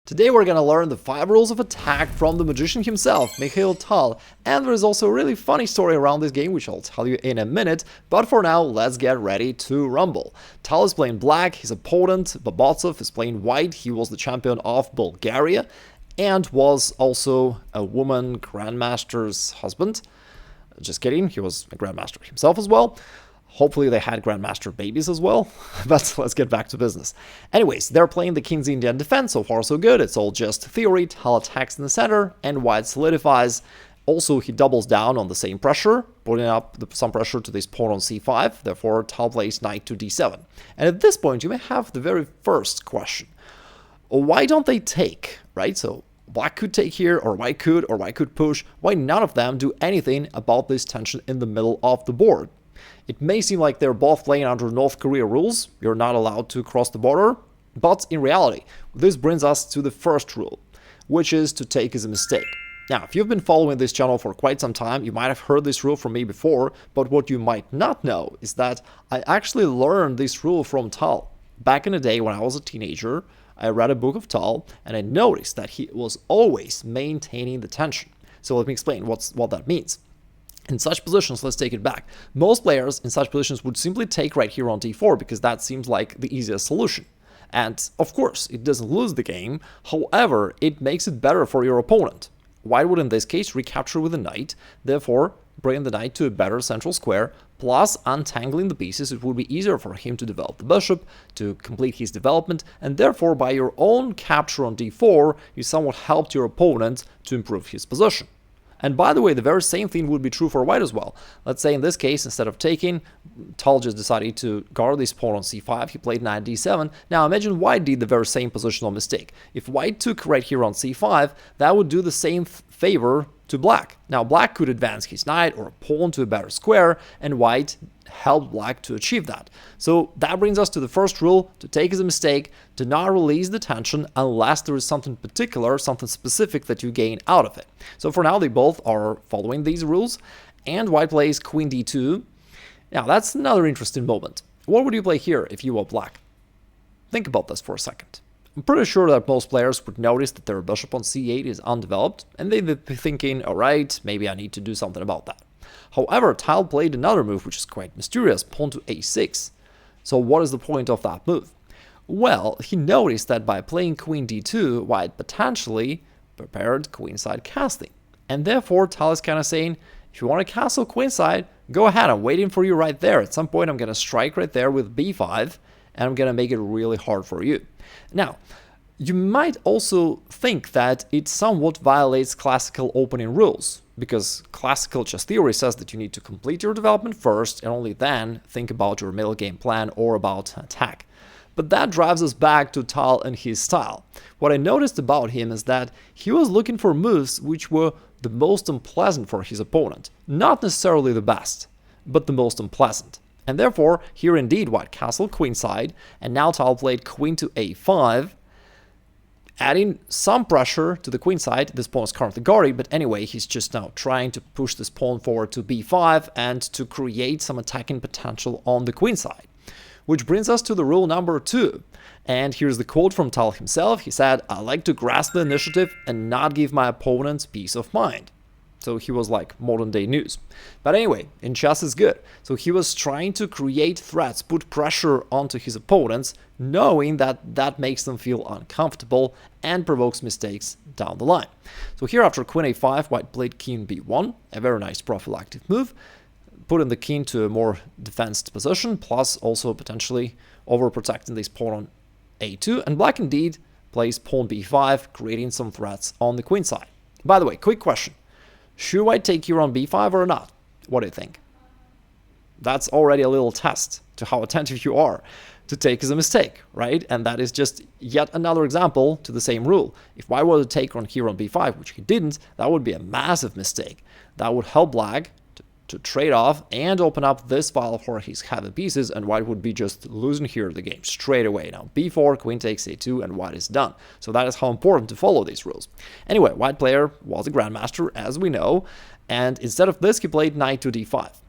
Today we're gonna learn the 5 rules of attack from the magician himself, Mikhail Tal, and there is also a really funny story around this game which I'll tell you in a minute, but for now let's get ready to rumble. Tal is playing black, his opponent, Bobotsov, is playing white. He was the champion of Bulgaria and was also a woman grandmaster's husband. Just kidding, he was a grandmaster himself as well. Hopefully they had grandmaster babies as well, but let's get back to business. Anyways, they're playing the King's Indian defense, so far so good. It's all just theory. Tal attacks in the center and white solidifies. Also, he doubles down on the same pressure, putting up some pressure to this pawn on c5. Therefore, Tal plays knight to d7. And at this point, you may have the very first question. Why don't they take, right? So black could take here, or white could push. Why none of them do anything about this tension in the middle of the board? It may seem like they're both playing under North Korea rules, you're not allowed to cross the border, but in reality, this brings us to the first rule, which is to take is a mistake. Now, if you've been following this channel for quite some time, you might have heard this rule from me before, but what you might not know is that I actually learned this rule from Tal. Back in the day when I was a teenager, I read a book of Tal, and I noticed that he was always maintaining the tension. So let me explain what that means. In such positions, let's take it back. Most players in such positions would simply take right here on d4 because that seems like the easiest solution. And of course, it doesn't lose the game, however, it makes it better for your opponent. White would in this case recapture with a knight, therefore bring the knight to a better central square, plus untangling the pieces, it would be easier for him to develop the bishop, to complete his development, and therefore by your own capture on d4, you somewhat helped your opponent to improve his position. And by the way, the very same thing would be true for white as well. Let's say in this case, instead of taking, Tal just decided to guard this pawn on c5, he played knight d7. Now imagine white did the very same positional mistake. If white took right here on c5, that would do the same favor to black. Now black could advance his knight or a pawn to a better square, and white helped black to achieve that. So that brings us to the first rule: to take is a mistake, to not release the tension unless there is something particular, something specific that you gain out of it. So for now, they both are following these rules, and white plays queen d2. Now that's another interesting moment. What would you play here if you were black? Think about this for a second. I'm pretty sure that most players would notice that their bishop on c8 is undeveloped, and they'd be thinking, alright, maybe I need to do something about that. However, Tal played another move which is quite mysterious, pawn to a6. So what is the point of that move? Well, he noticed that by playing queen d2, white potentially prepared queenside castling. And therefore, Tal is kind of saying, if you want to castle queenside, go ahead, I'm waiting for you right there. At some point, I'm going to strike right there with b5, and I'm going to make it really hard for you. Now, you might also think that it somewhat violates classical opening rules, because classical chess theory says that you need to complete your development first and only then think about your middle game plan or about attack. But that drives us back to Tal and his style. What I noticed about him is that he was looking for moves which were the most unpleasant for his opponent. Not necessarily the best, but the most unpleasant. And therefore, here indeed white castled queenside, and now Tal played queen to a5, adding some pressure to the queen side. This pawn is currently guarded, but anyway, he's just now trying to push this pawn forward to b5 and to create some attacking potential on the queen side. Which brings us to the rule number 2. And here's the quote from Tal himself. He said, "I like to grasp the initiative and not give my opponents peace of mind." So he was like modern day news. But anyway, in chess is good. So he was trying to create threats, put pressure onto his opponents, knowing that that makes them feel uncomfortable and provokes mistakes down the line. So here after queen a5, white played king b1, a very nice prophylactic move, putting the king to a more defensed position, plus also potentially overprotecting this pawn on a2, and black indeed plays pawn b5, creating some threats on the queen side. By the way, quick question. Should white take here on b5 or not? What do you think? That's already a little test to how attentive you are. To take is a mistake, right? And that is just yet another example to the same rule. If white were to take on here on b5, which he didn't, that would be a massive mistake. That would help black to trade off and open up this file for his heavy pieces, and white would be just losing here the game straight away. Now b4, queen takes a2, and white is done. So that is how important to follow these rules. Anyway, white player was a grandmaster, as we know, and instead of this, he played knight to d5.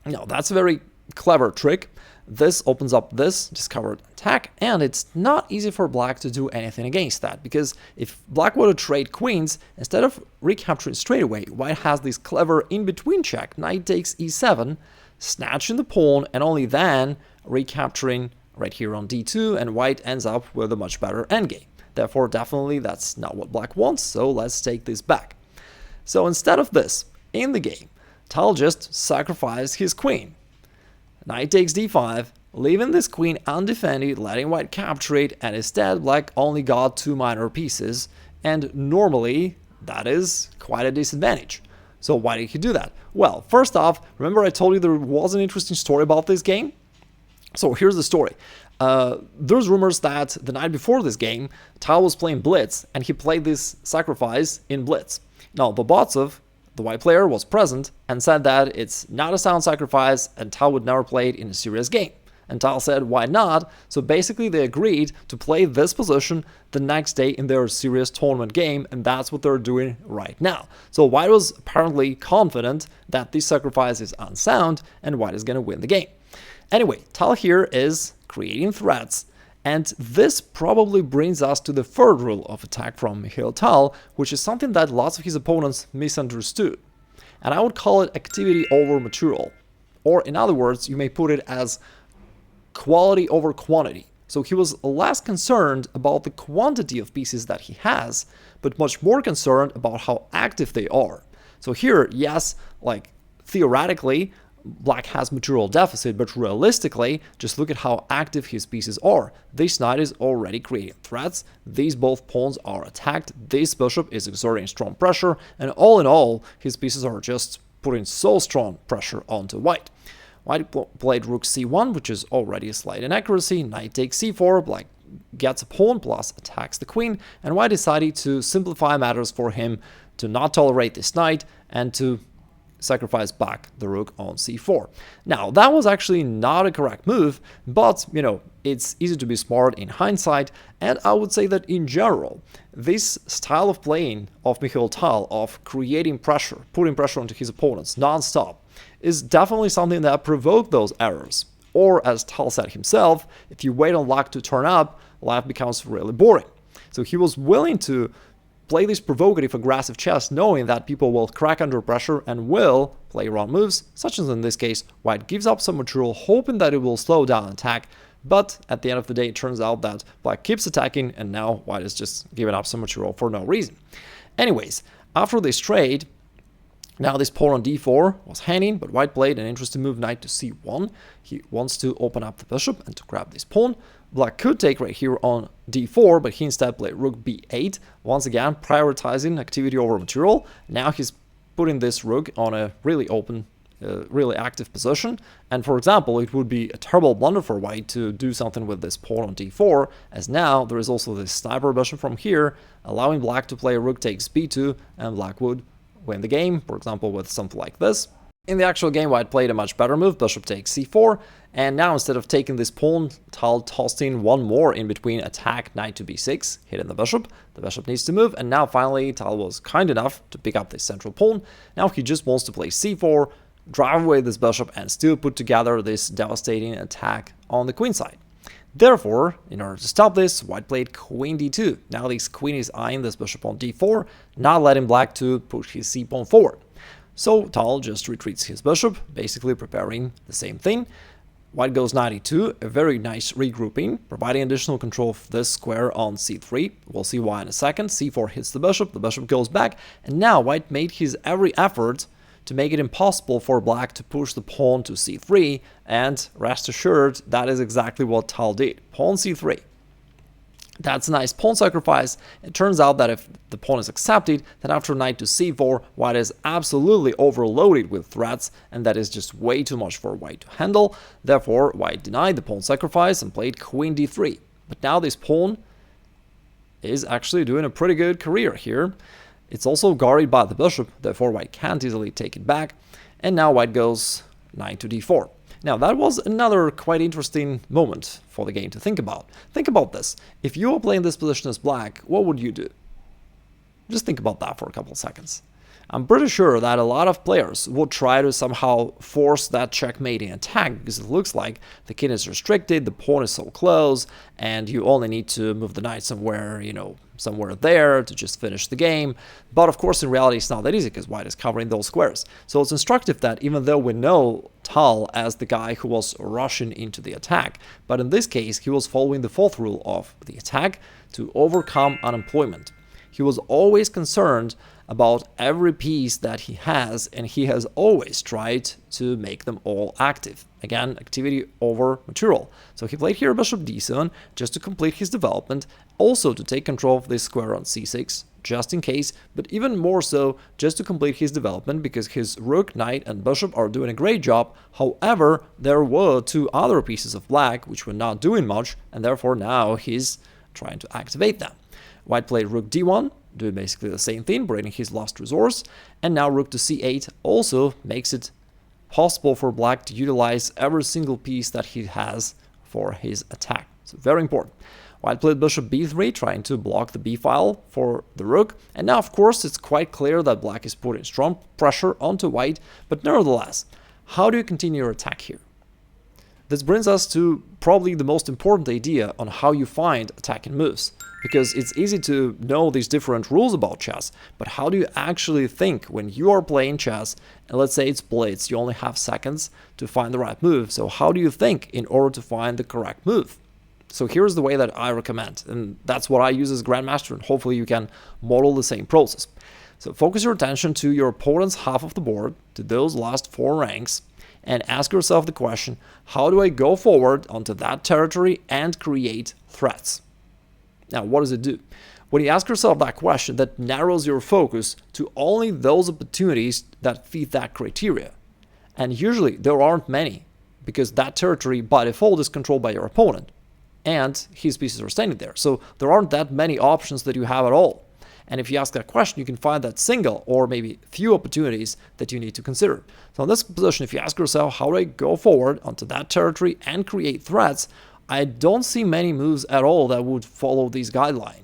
Now, that's a very clever trick. This opens up this discovered attack, and it's not easy for black to do anything against that, because if black were to trade queens, instead of recapturing straight away, white has this clever in-between check, knight takes e7, snatching the pawn, and only then recapturing right here on d2, and white ends up with a much better endgame. Therefore, definitely that's not what black wants, so let's take this back. So instead of this, in the game, Tal just sacrificed his queen. Knight takes d5, leaving this queen undefended, letting white capture it, and instead black only got 2 minor pieces, and normally that is quite a disadvantage. So why did he do that? Well, first off, remember I told you there was an interesting story about this game? So here's the story. There's rumors that the night before this game, Tal was playing Blitz, and he played this sacrifice in Blitz. Now, Bobotsov, the white player, was present and said that it's not a sound sacrifice and Tal would never play it in a serious game. And Tal said, why not? So basically they agreed to play this position the next day in their serious tournament game, and that's what they're doing right now. So white was apparently confident that this sacrifice is unsound and white is going to win the game. Anyway, Tal here is creating threats, and this probably brings us to the third rule of attack from Mikhail Tal, which is something that lots of his opponents misunderstood. And I would call it activity over material. Or in other words, you may put it as quality over quantity. So he was less concerned about the quantity of pieces that he has, but much more concerned about how active they are. So here, yes, like theoretically, black has material deficit, but realistically, just look at how active his pieces are. This knight is already creating threats, these both pawns are attacked, this bishop is exerting strong pressure, and all in all, his pieces are just putting so strong pressure onto white. White played rook c1, which is already a slight inaccuracy, knight takes c4, black gets a pawn plus attacks the queen, and white decided to simplify matters for him, to not tolerate this knight, and to sacrifice back the rook on c4. Now, that was actually not a correct move, but, you know, it's easy to be smart in hindsight, and I would say that in general, this style of playing of Mikhail Tal, of creating pressure, putting pressure onto his opponents non-stop, is definitely something that provoked those errors. Or, as Tal said himself, if you wait on luck to turn up, life becomes really boring. So he was willing to play this provocative, aggressive chess, knowing that people will crack under pressure and will play wrong moves, such as in this case, white gives up some material, hoping that it will slow down attack, but at the end of the day, it turns out that black keeps attacking, and now white is just giving up some material for no reason. Anyways, after this trade, now this pawn on d4 was hanging, but white played an interesting move, knight to c1. He wants to open up the bishop and to grab this pawn. Black could take right here on d4, but he instead played rook b8, once again prioritizing activity over material. Now he's putting this rook on a really open, really active position, and for example, it would be a terrible blunder for white to do something with this pawn on d4, as now there is also this sniper bishop from here, allowing black to play rook takes b2, and black would win the game, for example, with something like this. In the actual game, white played a much better move, bishop takes c4, and now instead of taking this pawn, Tal tossed in one more in between attack, knight to b6, hitting the bishop needs to move, and now finally Tal was kind enough to pick up this central pawn. Now he just wants to play c4, drive away this bishop, and still put together this devastating attack on the queen side. Therefore, in order to stop this, white played queen d2. Now this queen is eyeing this bishop on d4, not letting black to push his c-pawn forward. So Tal just retreats his bishop, basically preparing the same thing. White goes knight e2, a very nice regrouping, providing additional control of this square on c3. We'll see why in a second. c4 hits the bishop goes back, and now white made his every effort to make it impossible for black to push the pawn to c3, and rest assured, that is exactly what Tal did. Pawn c3. That's a nice pawn sacrifice. It turns out that if the pawn is accepted, then after knight to c4, white is absolutely overloaded with threats, and that is just way too much for white to handle. Therefore, white denied the pawn sacrifice and played queen d3. But now this pawn is actually doing a pretty good career here. It's also guarded by the bishop, therefore white can't easily take it back. And now white goes knight to d4. Now, that was another quite interesting moment for the game to think about. Think about this. If you were playing this position as black, what would you do? Just think about that for a couple of seconds. I'm pretty sure that a lot of players will try to somehow force that checkmating attack because it looks like the king is restricted, the pawn is so close, and you only need to move the knight somewhere, somewhere there to just finish the game. But of course, in reality, it's not that easy because white is covering those squares. So it's instructive that even though we know Tal as the guy who was rushing into the attack, but in this case, he was following the fourth rule of the attack to overcome unemployment. He was always concerned about every piece that he has, and he has always tried to make them all active. Again, activity over material. So he played here bishop d7 just to complete his development, also to take control of this square on c6, just in case, but even more so just to complete his development because his rook, knight, and bishop are doing a great job. However, there were two other pieces of black which were not doing much, and therefore now he's trying to activate them. White played rook d1, doing basically the same thing, breaking his last resource, and now rook to c8 also makes it possible for black to utilize every single piece that he has for his attack. So very important. White played bishop b3, trying to block the b file for the rook, and now of course it's quite clear that black is putting strong pressure onto white, but nevertheless, how do you continue your attack here? This brings us to probably the most important idea on how you find attacking moves, because it's easy to know these different rules about chess, but how do you actually think when you are playing chess, and let's say it's blitz, you only have seconds to find the right move, so how do you think in order to find the correct move? So here's the way that I recommend, and that's what I use as Grandmaster, and hopefully you can model the same process. So focus your attention to your opponent's half of the board, to those last 4 ranks, and ask yourself the question, how do I go forward onto that territory and create threats? Now, what does it do? When you ask yourself that question, that narrows your focus to only those opportunities that fit that criteria. And usually there aren't many, because that territory by default is controlled by your opponent, and his pieces are standing there. So there aren't that many options that you have at all. And if you ask that question, you can find that single or maybe few opportunities that you need to consider. So in this position, if you ask yourself, how do I go forward onto that territory and create threats, I don't see many moves at all that would follow this guideline.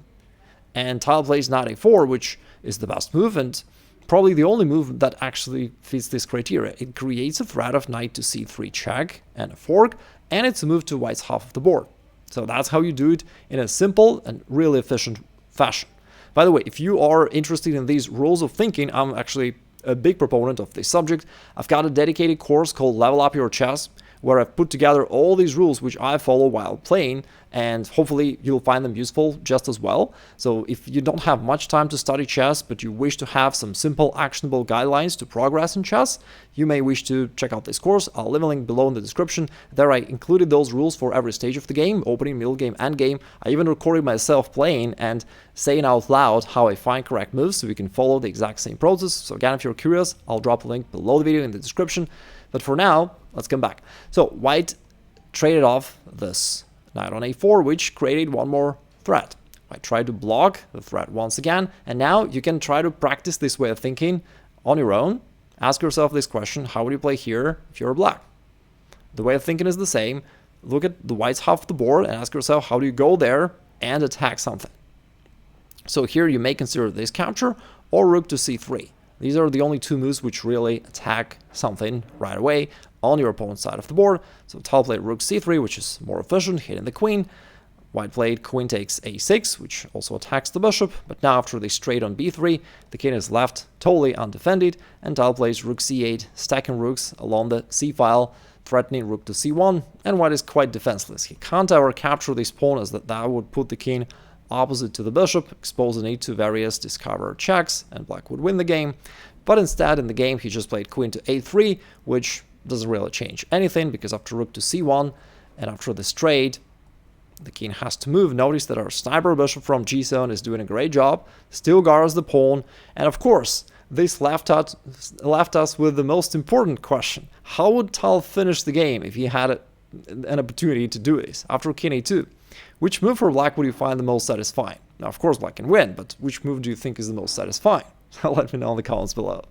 And Tal plays knight a4, which is the best move and probably the only move that actually fits this criteria. It creates a threat of knight to c3 check and a fork, and it's a move to white's half of the board. So that's how you do it in a simple and really efficient fashion. By the way, if you are interested in these rules of thinking, I'm actually a big proponent of this subject. I've got a dedicated course called Level Up Your Chess, where I've put together all these rules which I follow while playing, and hopefully you'll find them useful just as well. So if you don't have much time to study chess, but you wish to have some simple actionable guidelines to progress in chess, you may wish to check out this course. I'll leave a link below in the description. There I included those rules for every stage of the game, opening, middle game, end game. I even recorded myself playing and saying out loud how I find correct moves so you can follow the exact same process. So again, if you're curious, I'll drop a link below the video in the description. But for now, let's come back. So white traded off this knight on a4, which created one more threat. White tried to block the threat once again, and now you can try to practice this way of thinking on your own. Ask yourself this question, how would you play here if you're black? The way of thinking is the same. Look at the white's half of the board and ask yourself, how do you go there and attack something? So here you may consider this capture or rook to c3. These are the only 2 moves which really attack something right away on your opponent's side of the board. So Tal played rook c3, which is more efficient, hitting the queen. White played queen takes a6, which also attacks the bishop. But now after they straight on b3, the king is left totally undefended, and Tal plays rook c8, stacking rooks along the c-file, threatening rook to c1, and white is quite defenseless. He can't ever capture this pawn, as that would put the king opposite to the bishop, exposing it to various discovered checks, and black would win the game. But instead, in the game, he just played queen to a3, which doesn't really change anything, because after rook to c1, and after this trade, the king has to move. Notice that our sniper bishop from g7 is doing a great job, still guards the pawn, and of course, this left us with the most important question. How would Tal finish the game if he had an opportunity to do this after king a2? Which move for black would you find the most satisfying? Now, of course, black can win, but which move do you think is the most satisfying? Let me know in the comments below.